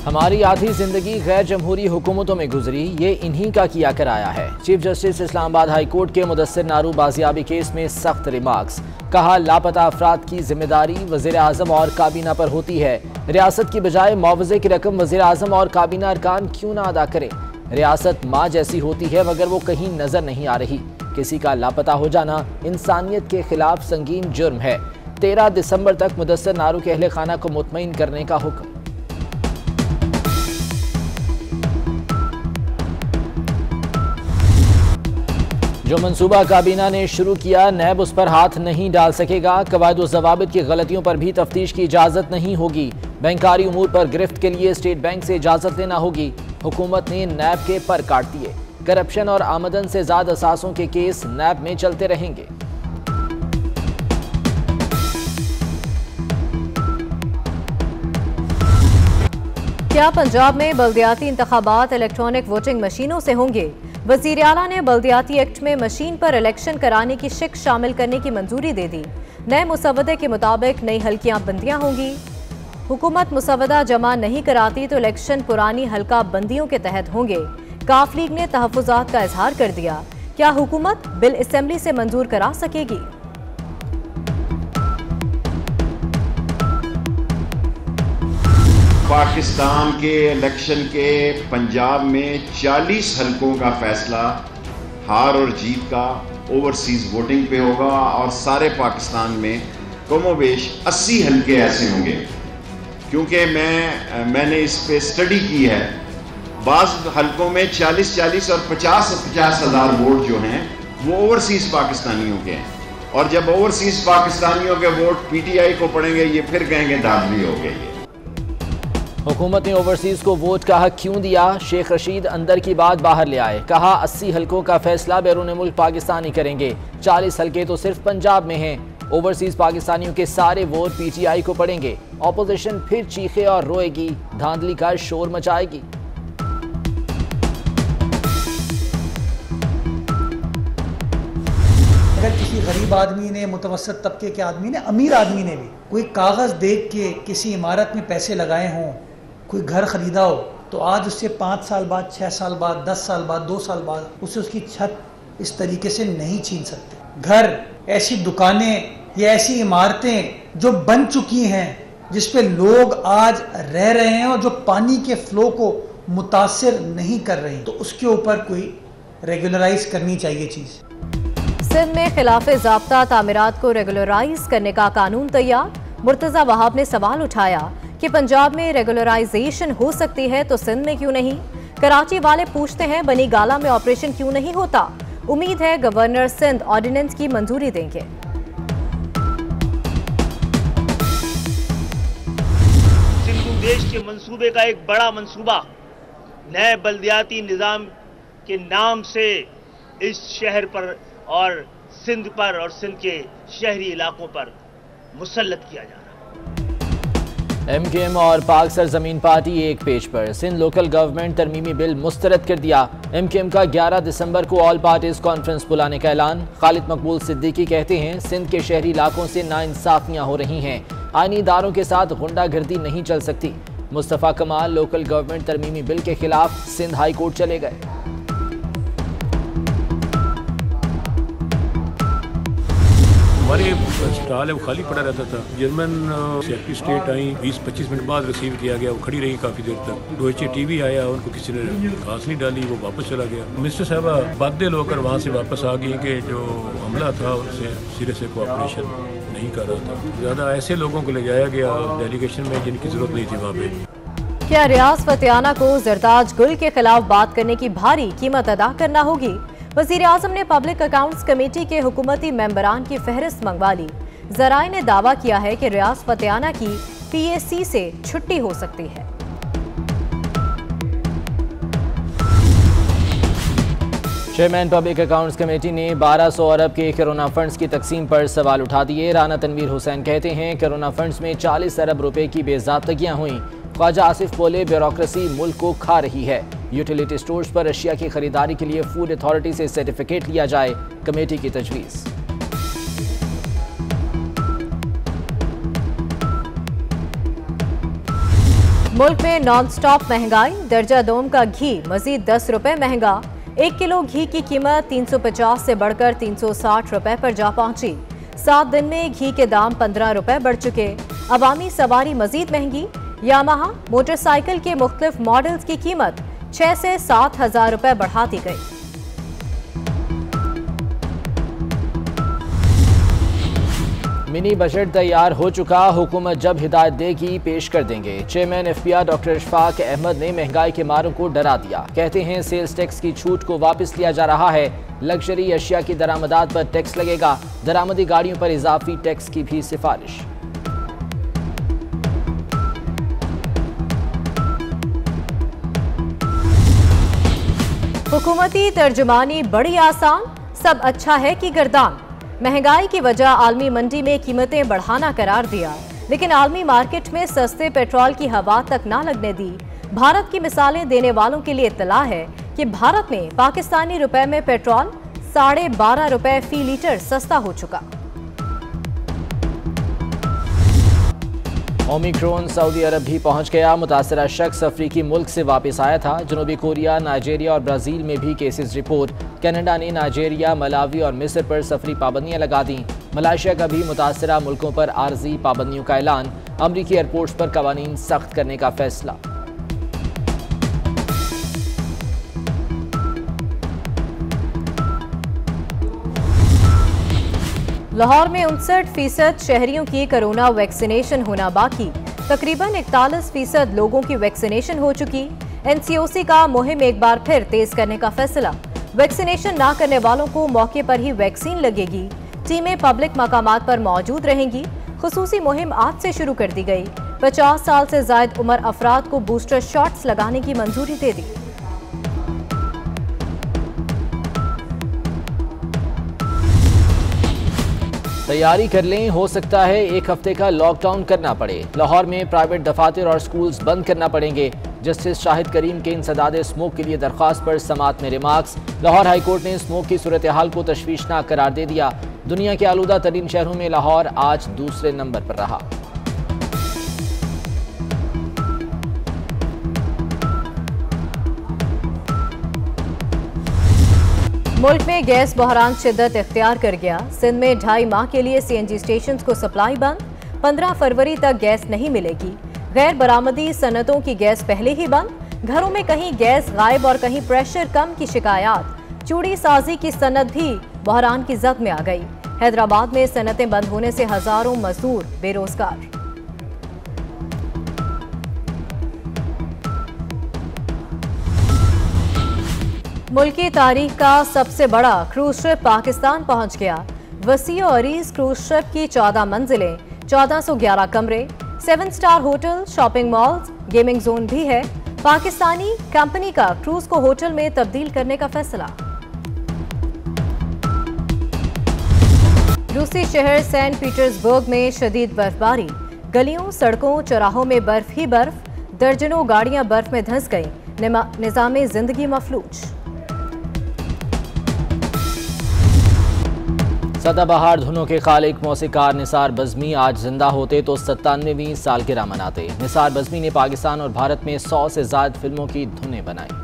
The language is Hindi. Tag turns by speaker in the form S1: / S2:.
S1: हमारी आधी जिंदगी गैर जमहूरी हुकूमतों में गुजरी, ये इन्हीं का किया कराया है। Chief justice Islamabad high court के मुदस्सिर नारू बाजियाबी केस में सख्त रिमार्क्स। कहा, लापता अफराद की जिम्मेदारी वज़ीर आज़म और काबीना पर होती है। रियासत की बजाय मुआवजे की रकम वज़ीर आज़म और काबीना अरकान क्यों ना अदा करें। रियासत माँ जैसी होती है मगर वो कहीं नजर नहीं आ रही। किसी का लापता हो जाना इंसानियत के खिलाफ संगीन जुर्म है। 13 दिसंबर तक मुदस्सिर नारू के अहले खाना को मुतमईन करने का हुक्म। जो मंसूबा काबीना ने शुरू किया, नैब उस पर हाथ नहीं डाल सकेगा। कवायद व ज़वाबित की गलतियों पर भी तफ्तीश की इजाज़त नहीं होगी। बैंकारी उमूर पर गिरफ्त के लिए स्टेट बैंक से इजाज़त लेना होगी। हुकूमत ने नैब के पर काट दिए। करप्शन और आमदन से ज़्यादा असासों के केस नैब में चलते रहेंगे।
S2: क्या पंजाब में बल्दियाती इंतखाबात इलेक्ट्रॉनिक वोटिंग मशीनों से होंगे? वज़ीर आला ने बल्दियाती एक्ट में मशीन पर इलेक्शन कराने की शिक शामिल करने की मंजूरी दे दी। नए मुसवदे के मुताबिक नई हल्कियां बंदियां होंगी। हुकूमत मुसवदा जमा नहीं कराती तो इलेक्शन पुरानी हल्का बंदियों के तहत होंगे। काफ लीग ने तहफ़्फ़ुज़ात का इजहार कर दिया। क्या हुकूमत बिल असेंबली से मंजूर करा सकेगी?
S3: पाकिस्तान के इलेक्शन के पंजाब में 40 हलकों का फैसला हार और जीत का ओवरसीज वोटिंग पे होगा और सारे पाकिस्तान में कमोबेश 80 हलके ऐसे होंगे। क्योंकि मैंने इस पे स्टडी की है, बाज़ हलकों में 40-40 और 50-50 हज़ार वोट जो हैं वो ओवरसीज पाकिस्तानियों के हैं। और जब ओवरसीज पाकिस्तानियों के वोट पीटीआई को पड़ेंगे, ये फिर कहेंगे धांधली हो गई है।
S1: हुकूमत ने ओवरसीज को वोट का हक क्यों दिया? शेख रशीद अंदर की बात बाहर ले आए। कहा, 80 हलकों का फैसला बैरून मुल्क पाकिस्तानी करेंगे। 40 हलके तो सिर्फ पंजाब में हैं। ओवरसीज पाकिस्तानियों के सारे वोट पीटीआई को पड़ेंगे। ऑपोजिशन फिर चीखे और रोएगी, धांधली का शोर मचाएगी।
S4: अगर किसी गरीब आदमी ने, मुतवसत तबके के आदमी ने, अमीर आदमी ने भी कोई कागज देख के किसी इमारत में पैसे लगाए हों, कोई घर खरीदा हो, तो आज उससे 5 साल बाद, 6 साल बाद, 10 साल बाद, 2 साल बाद उससे उसकी छत इस तरीके से नहीं छीन सकते। घर, ऐसी दुकानें या ऐसी इमारतें जो बन चुकी हैं, जिस पे लोग आज रह रहे हैं और जो पानी के फ्लो को मुतासिर नहीं कर रही, तो उसके ऊपर कोई रेगुलराइज करनी चाहिए चीज़।
S2: सिंध में खिलाफे ज़ाब्ता तामीरात को रेगुलराइज करने का कानून तैयार। मुर्तज़ा वहाब ने सवाल उठाया कि पंजाब में रेगुलराइजेशन हो सकती है तो सिंध में क्यों नहीं? कराची वाले पूछते हैं बनी गाला में ऑपरेशन क्यों नहीं होता? उम्मीद है गवर्नर सिंध ऑर्डिनेंस की मंजूरी देंगे।
S5: सिंधु देश के मंसूबे का एक बड़ा मंसूबा नए बल्दियाती निज़ाम के नाम से इस शहर पर और सिंध पर और सिंध के शहरी इलाकों पर मुसल्लत किया जा रहा है।
S1: MKM और पाक सरजमीन पार्टी एक पेज पर। सिंध लोकल गवर्नमेंट तरमीमी बिल मुस्तरद कर दिया। MKM का 11 दिसंबर को ऑल पार्टीज कॉन्फ्रेंस बुलाने का ऐलान। खालिद मकबूल सिद्दीकी कहते हैं, सिंध के शहरी इलाकों से नाइंसाफियां हो रही हैं। आईनी इदारों के साथ गुंडागर्दी नहीं चल सकती। मुस्तफ़ा कमाल लोकल गवर्नमेंट तरमीमी बिल के खिलाफ सिंध हाई कोर्ट चले गए।
S6: हमारे स्टॉल है वो खाली पड़ा रहता था। जर्मन सेक्रेटरी स्टेट आई, 20-25 मिनट बाद रिसीव किया गया। वो खड़ी रही काफ़ी देर तक। डोइचे टीवी आया, उनको किसी ने घास नहीं डाली, वो वापस चला गया। मिस्टर साहबा बादल होकर वहाँ से वापस आ गई कि जो हमला था उससे सिरे से कोऑपरेशन नहीं कर रहा था। ज़्यादा ऐसे लोगों को ले जाया गया डेलीगेशन में जिनकी ज़रूरत नहीं थी वहाँ पे।
S2: क्या रियाज फतियाना को जरताज गुल के खिलाफ बात करने की भारी कीमत अदा करना होगी? वज़ीर आज़म ने पब्लिक अकाउंट्स कमेटी के हुकूमती मेंबरान की फहरिस्त मंगवा ली। ज़राए ने दावा किया है कि रियाज फतियाना की PAC से छुट्टी हो सकती है।
S1: चेयरमैन पब्लिक अकाउंट्स कमेटी ने 1200 अरब के कोरोना फंड्स की तकसीम पर सवाल उठा दिए। राना तनवीर हुसैन कहते हैं, कोरोना फंड्स में 40 अरब रुपए की बेज़ाब्तगियां हुई। ख्वाजा आसिफ बोले, ब्यूरोक्रेसी मुल्क को खा रही है। यूटिलिटी स्टोर्स पर अशिया की खरीदारी के लिए फूड अथॉरिटी से सर्टिफिकेट लिया जाए, कमेटी की तजवीज़।
S2: मुल्क में नॉन स्टॉप महंगाई, दर्जा दोम का घी मजीद 10 रुपए महंगा। 1 किलो घी की कीमत 350 से बढ़कर 360 रुपए पर जा पहुंची। 7 दिन में घी के दाम 15 रुपए बढ़ चुके। अवामी सवारी मजीद महंगी। यामाहा मोटरसाइकिल के मुख्तलिफ मॉडल्स की कीमत 6 से 7 हजार रुपए बढ़ा दी गई।
S1: मिनी बजट तैयार हो चुका, हुकूमत जब हिदायत देगी पेश कर देंगे। Chairman FPR doctor Ishfaq Ahmad ने महंगाई के मारों को डरा दिया। कहते हैं सेल्स टैक्स की छूट को वापस लिया जा रहा है। लग्जरी अशिया की दरामदात पर टैक्स लगेगा। दरामदी गाड़ियों पर इजाफी टैक्स की भी सिफारिश।
S2: हुकूमती तर्जुमानी बड़ी आसान, सब अच्छा है कि गर्दान। महंगाई की वजह आलमी मंडी में कीमतें बढ़ाना करार दिया, लेकिन आलमी मार्केट में सस्ते पेट्रोल की हवा तक ना लगने दी। भारत की मिसालें देने वालों के लिए इत्तला है कि भारत में पाकिस्तानी रुपए में पेट्रोल 12.5 रुपए फी लीटर सस्ता हो चुका।
S1: ओमिक्रॉन सऊदी अरब भी पहुंच गया। मुतासरा शख्स अफ्रीकी मुल्क से वापस आया था। जनूबी कोरिया, नाइजीरिया और ब्राज़ील में भी केसेस रिपोर्ट। कनाडा ने नाइजीरिया, मलावी और मिस्र पर सफरी पाबंदियां लगा दी। मलेशिया का भी मुतासरा मुल्कों पर आर्जी पाबंदियों का ऐलान। अमरीकी एयरपोर्ट्स पर कवानीन सख्त करने का फैसला।
S2: लाहौर में 59% शहरियों की कोरोना वैक्सीनेशन होना बाकी। तकरीबन 41% लोगों की वैक्सीनेशन हो चुकी। एनसीओसी का मुहिम एक बार फिर तेज करने का फैसला। वैक्सीनेशन ना करने वालों को मौके पर ही वैक्सीन लगेगी। टीमें पब्लिक मकामात पर मौजूद रहेंगी। खुसूसी मुहिम आज से शुरू कर दी गई। 50 साल से जायद उम्र अफराद को बूस्टर शॉट्स लगाने की मंजूरी दे दी।
S1: तैयारी कर लें, हो सकता है एक हफ्ते का लॉकडाउन करना पड़े। लाहौर में प्राइवेट दफातर और स्कूल्स बंद करना पड़ेंगे। जस्टिस शाहिद करीम के इंसदाद स्मोक के लिए दरख्वास्त पर समात में रिमार्क्स। लाहौर हाईकोर्ट ने स्मोक की सूरत हाल को तशवीशनाक करार दे दिया। दुनिया के आलूदा तरीन शहरों में लाहौर आज दूसरे नंबर पर रहा।
S2: मुल्क में गैस बहरान शिद्दत इख्तियार कर गया। सिंध में 2.5 माह के लिए सीएनजी स्टेशंस को सप्लाई बंद। 15 फरवरी तक गैस नहीं मिलेगी। गैर बरामदी सनतों की गैस पहले ही बंद। घरों में कहीं गैस गायब और कहीं प्रेशर कम की शिकायत। चूड़ी साजी की सनत भी बहरान की जद में आ गई। हैदराबाद में सनतें बंद होने से हजारों मजदूर बेरोजगार। मुल्की तारीख का सबसे बड़ा क्रूज शिप पाकिस्तान पहुंच गया। वसी और अरीज क्रूज शिप की 14 मंजिलें, 1411 कमरे, 7 star hotel, shopping malls, gaming zone भी है। पाकिस्तानी कंपनी का क्रूज को होटल में तब्दील करने का फैसला। रूसी शहर सेंट पीटर्सबर्ग में शदीद बर्फबारी। गलियों, सड़कों, चौराहों में बर्फ ही बर्फ। दर्जनों गाड़ियां बर्फ में धंस गईं। निजामे जिंदगी मफलूज।
S1: सदाबहार धुनों के खालिक मौसीकार निसार बज़मी आज जिंदा होते तो 97वीं सालगिरह मनाते। निसार बज़मी ने पाकिस्तान और भारत में 100 से ज़ायद फिल्मों की धुनें बनाई।